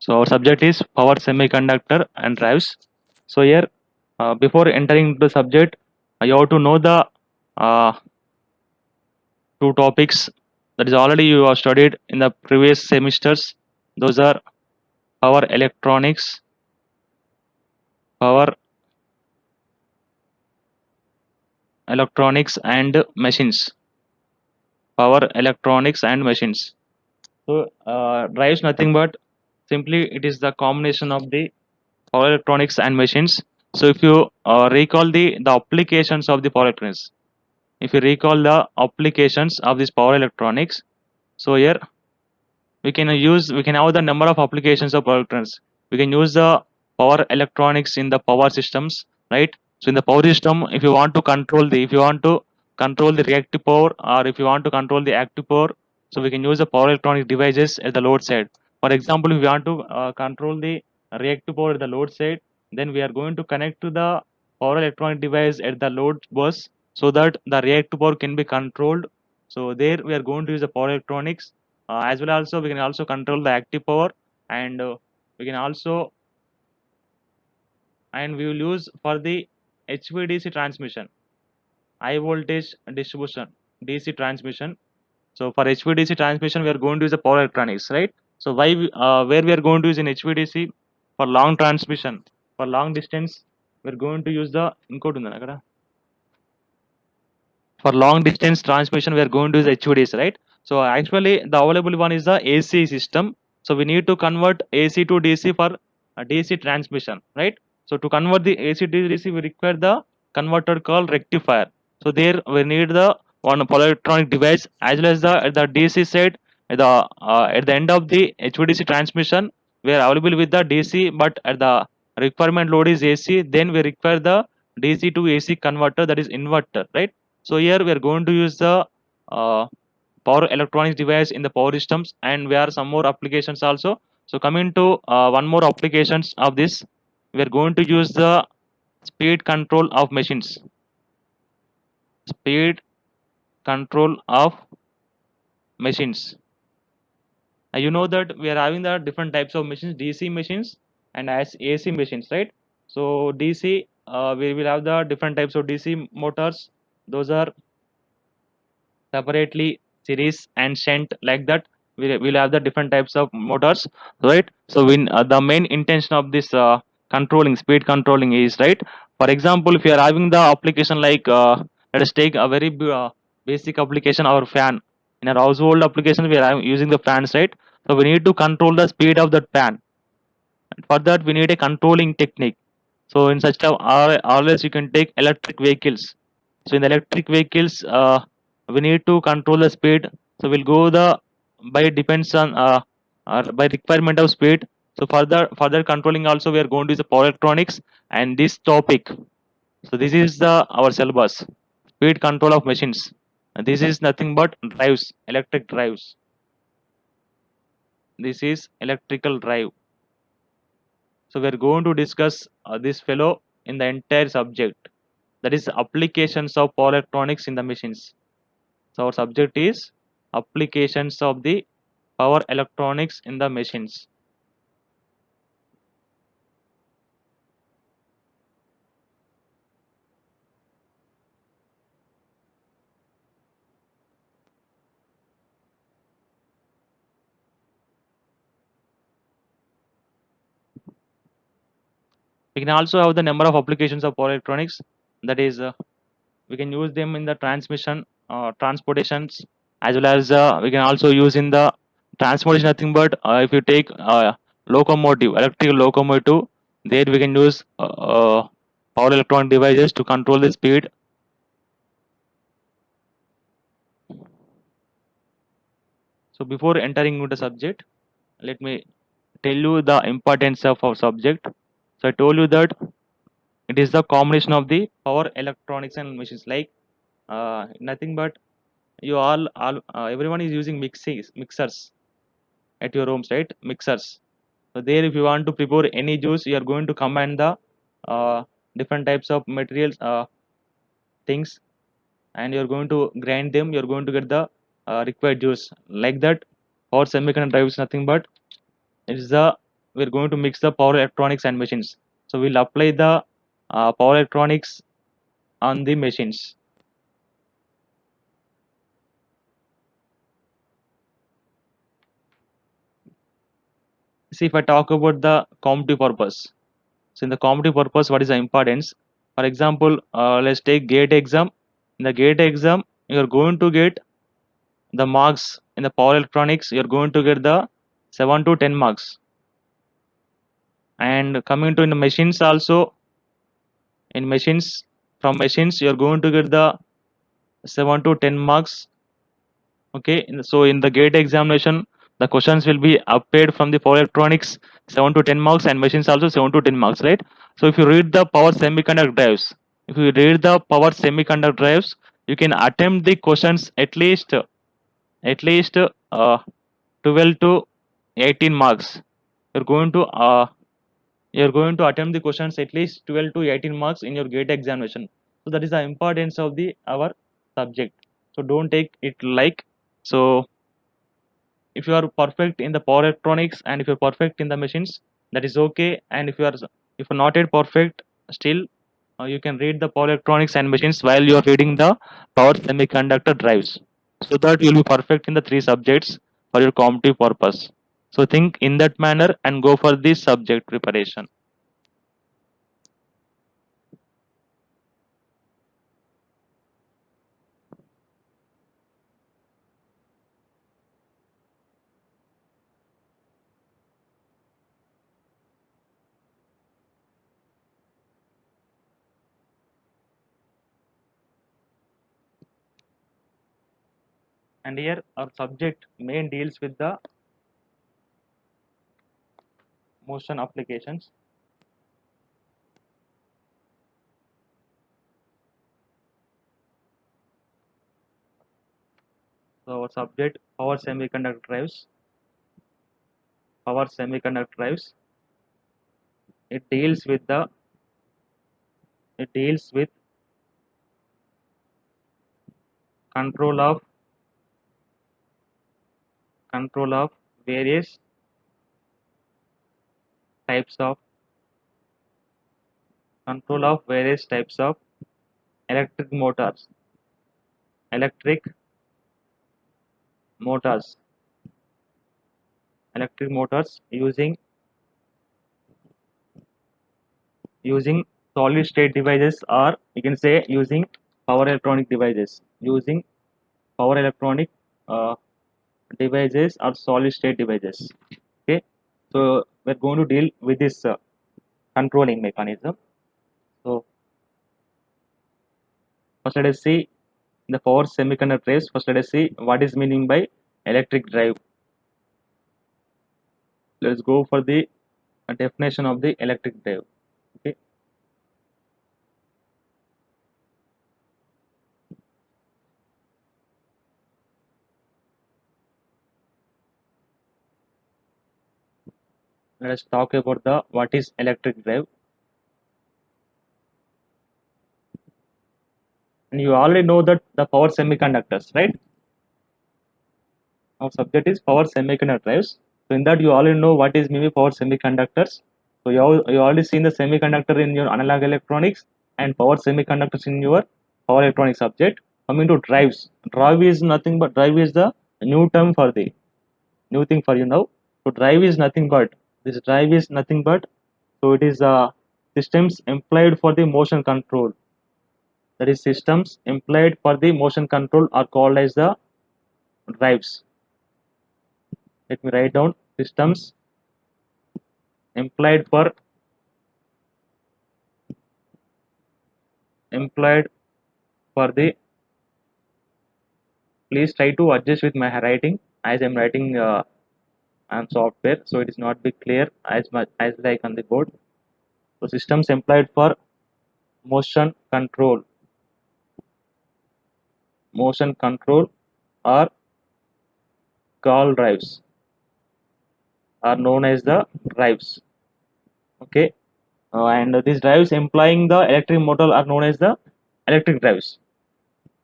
So our subject is power semiconductor and drives. So here, before entering the subject, you have to know the uh, two topics that is already you have studied in the previous semesters. Those are power electronics, power electronics and machines. Power electronics and machines. So drives nothing but simply it is the combination of the power electronics and machines. So if you recall the applications of the power electronics, if you recall the applications of this power electronics, so here we can have the number of applications of power electronics. We can use the power electronics in the power systems, right? So in the power system, if you want to control the reactive power, or if you want to control the active power, so we can use the power electronic devices at the load side. For example, if we want to control the reactive power at the load side, then we are going to connect to the power electronic device at the load bus, so that the reactive power can be controlled. So there we are going to use the power electronics, as well also we can also control the active power, and we can also and we will use for the HVDC transmission, high voltage distribution, DC transmission. So for HVDC transmission we are going to use the power electronics, right? So where we are going to use in HVDC for long transmission, for long distance we are going to use the ఇంకోటి ఉందన్న అక్కడ for long distance transmission we are going to use HVDC, right? So actually the available one is the AC system. So we need to convert AC to DC for DC transmission, right? So to convert the AC to DC we require the converter called rectifier. So there we need the one power electronic device, as well as the at the DC side, at the end of the HVDC transmission we are available with the DC, but at the requirement load is AC, then we require the DC to AC converter, that is inverter, right? So here we are going to use the uh, power electronics device in the power systems, and we are some more applications also. So coming to one more applications of this, we are going to use the speed control of machines. Speed control of machines. You know that we are having the different types of machines, DC machines and as AC machines, right? So DC, we will have the different types of DC motors. Those are separately series and shunt, like that we'll have the different types of motors, right? So when the main intention of this controlling speed controlling is, right, for example, if you are having the application like let us take a very basic application, our fan. In our household application we are using the fans, right? So we need to control the speed of that fan. For that we need a controlling technique. So in such a always you can take electric vehicles. So in the electric vehicles, we need to control the speed. So we'll go the by depends on by requirement of speed. So further controlling also we are going to use the power electronics and this topic. So this is the our syllabus, speed control of machines. And this is nothing but drives, electric drives. This is electrical drive. So we are going to discuss this fellow in the entire subject, that is applications of power electronics in the machines. So our subject is applications of the power electronics in the machines. We can also have the number of applications of power electronics, that is we can use them in the transmission, transportations, as well as we can also use in the transportation nothing but if you take locomotive, electrical locomotive, there we can use power electronic devices to control the speed. So before entering into the subject, let me tell you the importance of our subject. So I told you that it is the combination of the power electronics and machines, like nothing but everyone is using mixers at your homes, right? Mixers. So there, if you want to prepare any juice, you are going to combine the different types of materials, things, and you are going to grind them. You are going to get the required juice. Like that, power semiconductor drive is nothing but it is the we're going to mix the power electronics and machines. So we'll apply the power electronics on the machines. See, if I talk about the commutative purpose, so in the commutative purpose, what is the importance? For example, let's take gate exam. In the gate exam, you're going to get the marks in the power electronics. You're going to get the 7 to 10 marks. And coming to in the machines also, in machines, from machines, you're going to get the 7 to 10 marks. Okay, so in the gate examination, the questions will be appeared from the power electronics 7 to 10 marks and machines also 7 to 10 marks, right? So if you read the power semiconductor drives, if you read the power semiconductor drives, you can attempt the questions at least 12 to 18 marks. You're going to uh, you're going to attempt the questions at least 12 to 18 marks in your gate examination. So that is the importance of the our subject. So don't take it like so. If you are perfect in the power electronics and if you're perfect in the machines, that is okay. And if you're not yet perfect, still you can read the power electronics and machines while you are reading the power semiconductor drives, so that you'll be perfect in the three subjects for your competitive purpose. So think in that manner and go for this subject preparation. And here our subject main deals with the motion applications. So our subject power semiconductor drives, it deals with the it deals with control of control of various types of electric motors electric motors electric motors using solid state devices, or you can say using power electronic devices using power electronic uh, devices or solid state devices. Okay, so we're going to deal with this controlling mechanism. So first let us see the power semiconductor drives. First let us see what is meaning by electric drive. Let's go for the definition of the electric drive. Okay, let us talk about the what is electric drive. And you already know that the power semiconductors, right? Our subject is power semiconductor drives. So in that you already know what is maybe power semiconductors. So you already seen the semiconductor in your analog electronics and power semiconductors in your power electronics subject. Coming to drives, drive is nothing but drive is the new term for the new thing for you now. So drive is nothing but this drive is nothing but so it is systems employed for the motion control. That is systems employed for the motion control are called as the drives. Let me write down systems employed for employed for the please try to adjust with my writing as I'm writing on software, so it is not be clear as much as like on the board. So systems employed for motion control motion control are called drives, are known as the drives. Okay, and these drives employing the electric motor are known as the electric drives.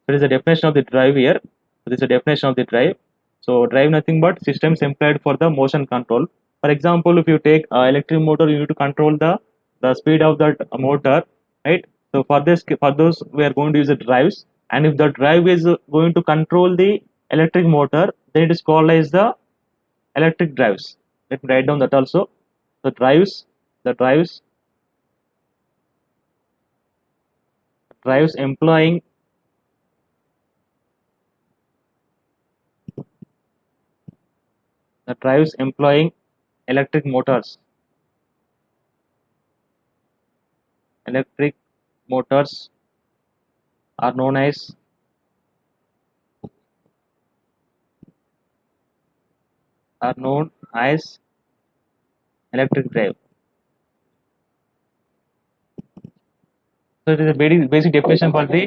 There is a definition of the drive here. There is a definition of the drive. So drive nothing but systems employed for the motion control. For example, if you take electric motor, you need to control the speed of that motor, right? So for this, for those, we are going to use the drives, and if the drive is going to control the electric motor, then it is called as the electric drives. Let me write down that also. The drives, the drives, drives employing the drives employing electric motors. Electric motors are known as are known as electric drive. So it is a very basic definition for the